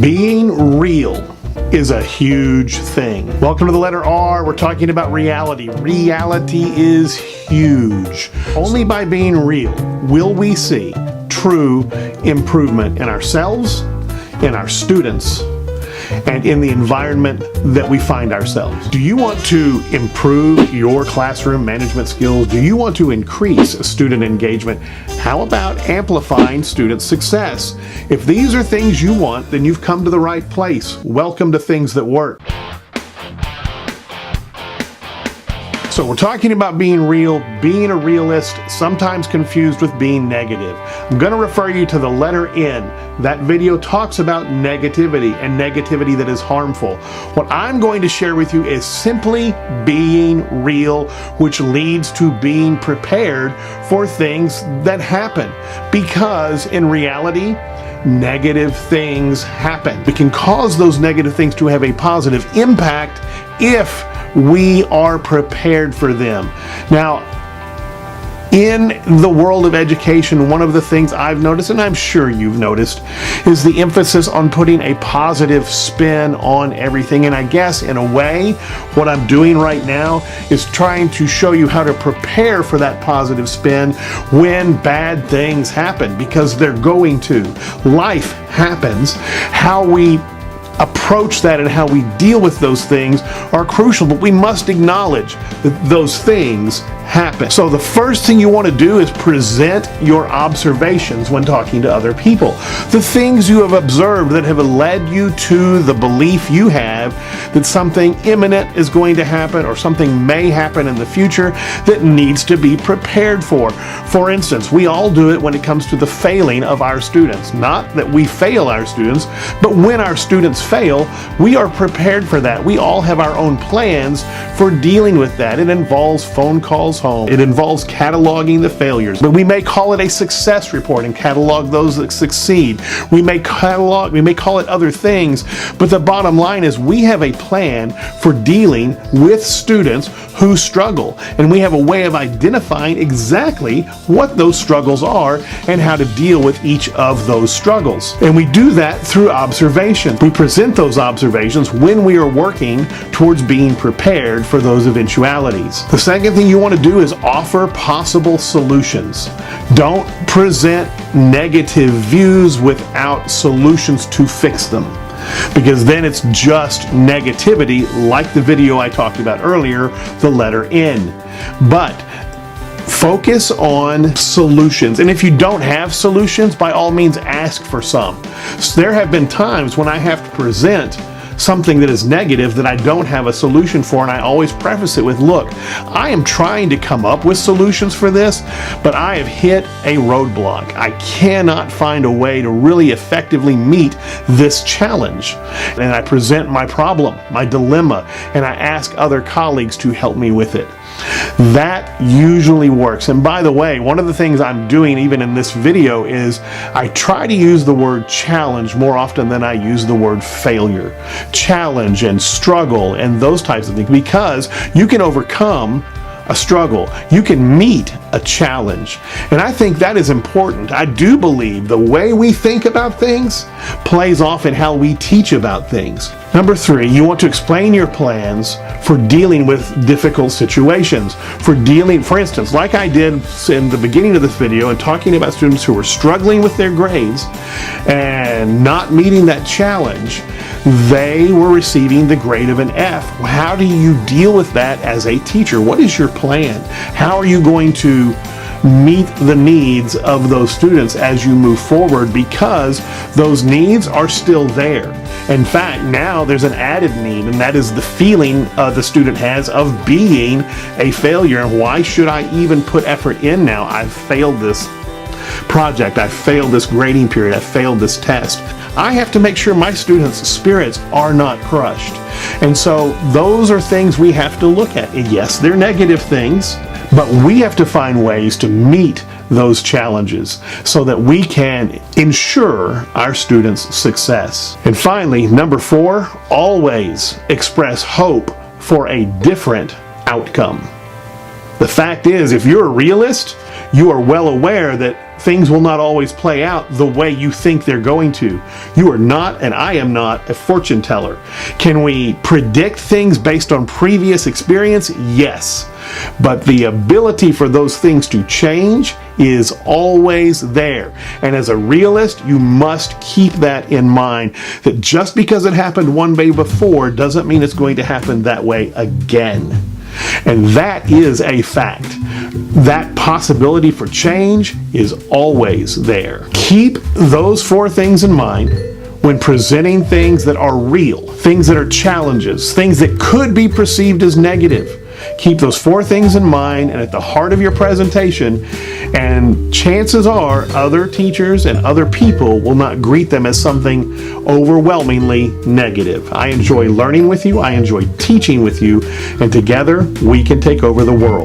Being real is a huge thing. Welcome to the letter R. We're talking about reality. Reality is huge. Only by being real will we see true improvement in ourselves, in our students, and in the environment that we find ourselves. Do you want to improve your classroom management skills? Do you want to increase student engagement? How about amplifying student success? If these are things you want, then you've come to the right place. Welcome to Things That Work. So we're talking about being real, being a realist, sometimes confused with being negative. I'm going to refer you to the letter N. That video talks about negativity and negativity that is harmful. What I'm going to share with you is simply being real, which leads to being prepared for things that happen. Because in reality, negative things happen. We can cause those negative things to have a positive impact if we are prepared for them. Now, in the world of education, one of the things I've noticed, and I'm sure you've noticed, is the emphasis on putting a positive spin on everything. And I guess, in a way, what I'm doing right now is trying to show you how to prepare for that positive spin when bad things happen, because they're going to. Life happens. How we approach that and how we deal with those things are crucial, but we must acknowledge that those things happen. So the first thing you want to do is present your observations when talking to other people. The things you have observed that have led you to the belief you have that something imminent is going to happen or something may happen in the future that needs to be prepared for. For instance, we all do it when it comes to the failing of our students. Not that we fail our students, but when our students fail, we are prepared for that. We all have our own plans for dealing with that. It involves phone calls home. It involves cataloging the failures. But we may call it a success report and catalog those that succeed. We may call it other things, but the bottom line is we have a plan for dealing with students who struggle, and we have a way of identifying exactly what those struggles are and how to deal with each of those struggles. And we do that through observation. We present those observations when we are working towards being prepared for those eventualities. The second thing you want to do is offer possible solutions. Don't present negative views without solutions to fix them, because then it's just negativity, like the video I talked about earlier, the letter N. But focus on solutions. And if you don't have solutions, by all means ask for some. So there have been times when I have to present something that is negative that I don't have a solution for, and I always preface it with, look, I am trying to come up with solutions for this, but I have hit a roadblock. I cannot find a way to really effectively meet this challenge. And I present my problem, my dilemma, and I ask other colleagues to help me with it. That usually works. And by the way, one of the things I'm doing even in this video is I try to use the word challenge more often than I use the word failure. Challenge and struggle and those types of things, because you can overcome a struggle. You can meet a challenge. And I think that is important. I do believe the way we think about things plays off in how we teach about things. Number 3, you want to explain your plans for dealing with difficult situations. For instance, like I did in the beginning of this video and talking about students who were struggling with their grades and not meeting that challenge, they were receiving the grade of an F. How do you deal with that as a teacher? What is your plan? How are you going to meet the needs of those students as you move forward, because those needs are still there. In fact, now there's an added need, and that is the feeling the student has of being a failure. And why should I even put effort in now? I've failed this project, I've failed this grading period, I've failed this test. I have to make sure my students' spirits are not crushed. And so those are things we have to look at. And yes, they're negative things, but we have to find ways to meet those challenges so that we can ensure our students' success. And finally, number 4, always express hope for a different outcome. The fact is, if you're a realist, you are well aware that things will not always play out the way you think they're going to. You are not, and I am not, a fortune teller. Can we predict things based on previous experience? Yes. But the ability for those things to change is always there. And as a realist, you must keep that in mind, that just because it happened one way before doesn't mean it's going to happen that way again. And that is a fact. That possibility for change is always there. Keep those four things in mind when presenting things that are real, things that are challenges, things that could be perceived as negative. Keep those four things in mind and at the heart of your presentation, and chances are other teachers and other people will not greet them as something overwhelmingly negative. I enjoy learning with you, I enjoy teaching with you, and together we can take over the world.